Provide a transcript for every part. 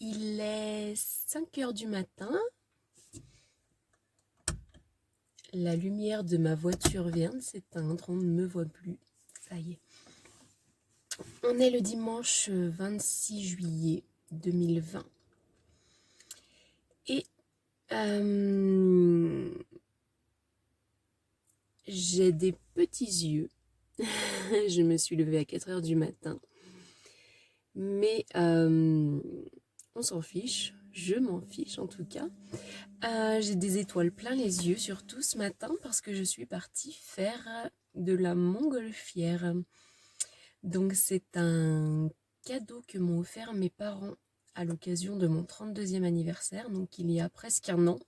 Il est 5 heures du matin. La lumière de ma voiture vient de s'éteindre, on ne me voit plus. Ça y est. On est le dimanche 26 juillet 2020. Et j'ai des petits yeux. Je me suis levée à 4 heures du matin. Mais on s'en fiche. Je m'en fiche en tout cas. J'ai des étoiles plein les yeux, surtout ce matin, parce que je suis partie faire de la montgolfière. Donc c'est un cadeau que m'ont offert mes parents à l'occasion de mon 32e anniversaire, donc il y a presque un an,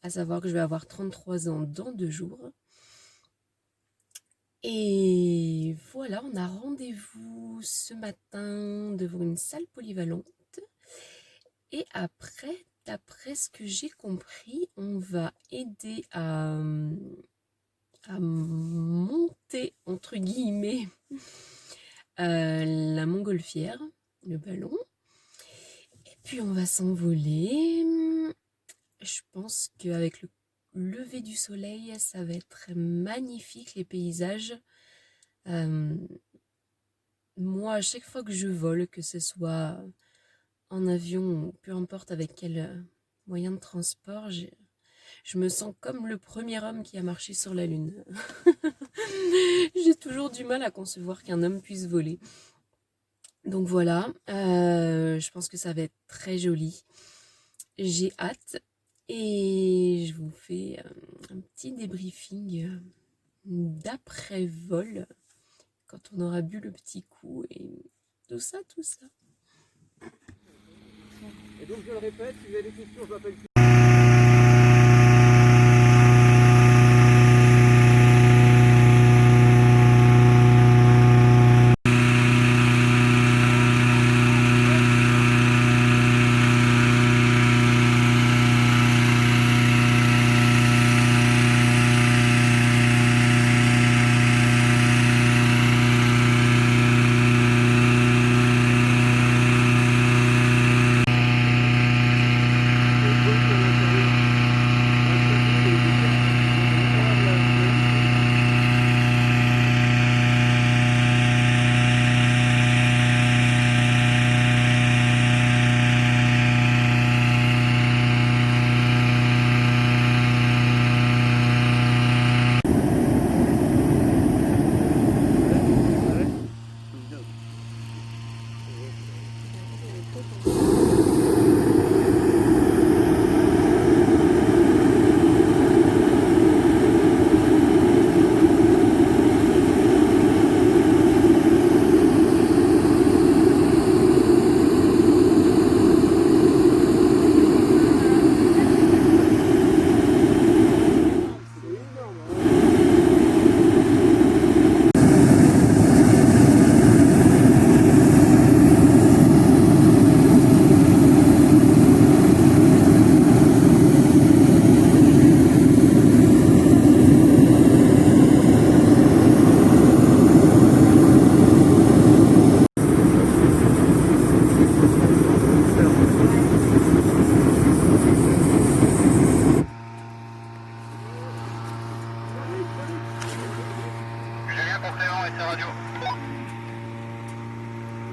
à savoir que je vais avoir 33 ans dans 2 jours. Et voilà, on a rendez-vous ce matin devant une salle polyvalente. Et après, d'après ce que j'ai compris, on va aider à monter, entre guillemets, la montgolfière, le ballon. Et puis on va s'envoler. Je pense qu'avec le lever du soleil, ça va être magnifique, les paysages. Moi, à chaque fois que je vole, que ce soit en avion ou peu importe avec quel moyen de transport, je me sens comme le premier homme qui a marché sur la Lune. J'ai toujours du mal à concevoir qu'un homme puisse voler. Donc voilà, je pense que ça va être très joli. J'ai hâte et je vous fais un petit débriefing d'après-vol quand on aura bu le petit coup et tout ça. Et donc je le répète, si vous avez des questions, je m'appelle...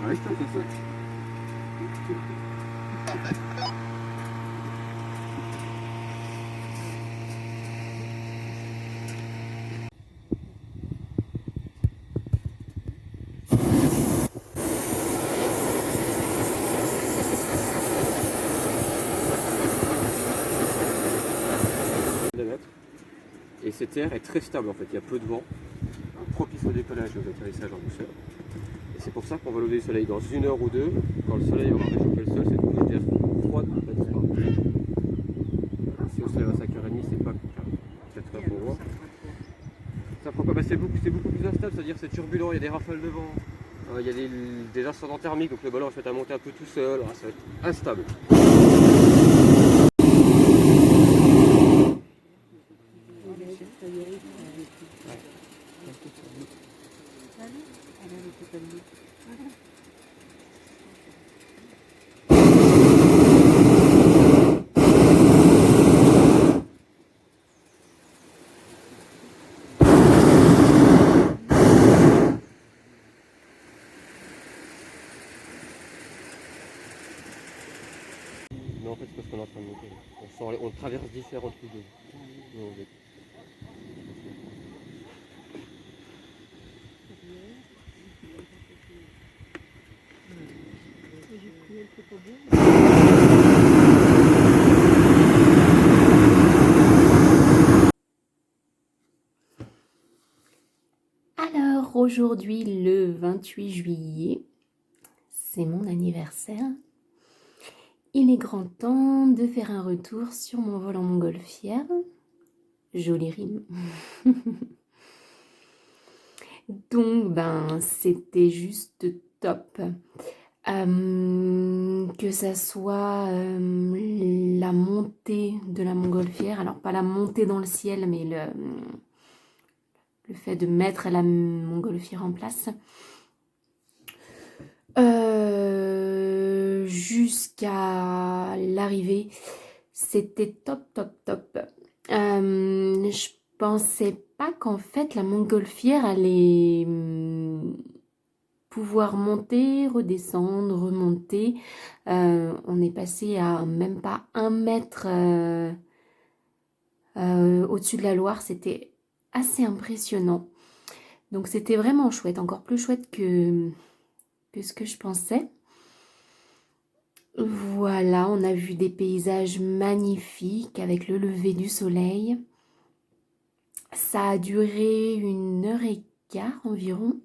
Ouais, je te fais ça. Et cette air est très stable en fait, il y a peu de vent, propice au décollage et aux atterrissages en douceur. Et c'est pour ça qu'on va lever le soleil dans 1 heure ou 2, quand le soleil aura réchauffé le sol, cette couche d'air froide va disparaître. Si on se lève à 5h30, c'est pas 4h pour moi. Ça prend pas, bah c'est beaucoup plus instable, c'est-à-dire c'est turbulent, il y a des rafales de vent, il y a des incidents thermiques, donc le ballon va se mettre à monter un peu tout seul, ça va être instable. Non, en fait, c'est parce qu'on est en train de monter. On traverse différentes lignes. Alors aujourd'hui, le 28 juillet, c'est mon anniversaire. Il est grand temps de faire un retour sur mon vol en montgolfière. Jolie rime. Donc, c'était juste top. Que ça soit la montée de la montgolfière, alors pas la montée dans le ciel, mais le fait de mettre la montgolfière en place, jusqu'à l'arrivée, c'était top, top, top. Je pensais pas qu'en fait la montgolfière allait pouvoir monter, redescendre, remonter. On est passé à même pas 1 mètre au-dessus de la Loire. C'était assez impressionnant. Donc c'était vraiment chouette, encore plus chouette que ce que je pensais. Voilà, on a vu des paysages magnifiques avec le lever du soleil. Ça a duré 1h15 environ.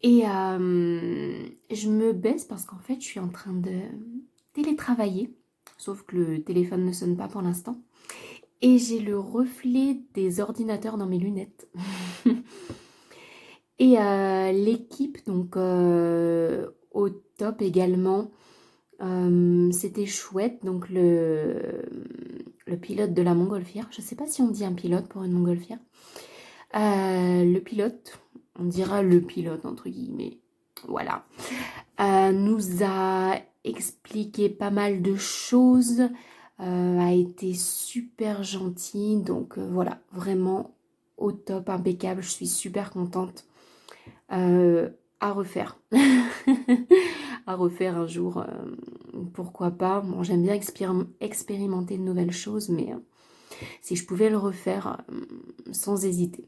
Et je me baisse parce qu'en fait, je suis en train de télétravailler. Sauf que le téléphone ne sonne pas pour l'instant. Et j'ai le reflet des ordinateurs dans mes lunettes. Et l'équipe, donc au top également. C'était chouette. Donc le pilote de la montgolfière. Je ne sais pas si on dit un pilote pour une montgolfière. Le pilote, on dira le pilote entre guillemets, voilà, nous a expliqué pas mal de choses, a été super gentil, donc voilà, vraiment au top, impeccable, je suis super contente. À refaire. À refaire un jour, pourquoi pas. Bon, j'aime bien expérimenter de nouvelles choses, mais si je pouvais le refaire, sans hésiter.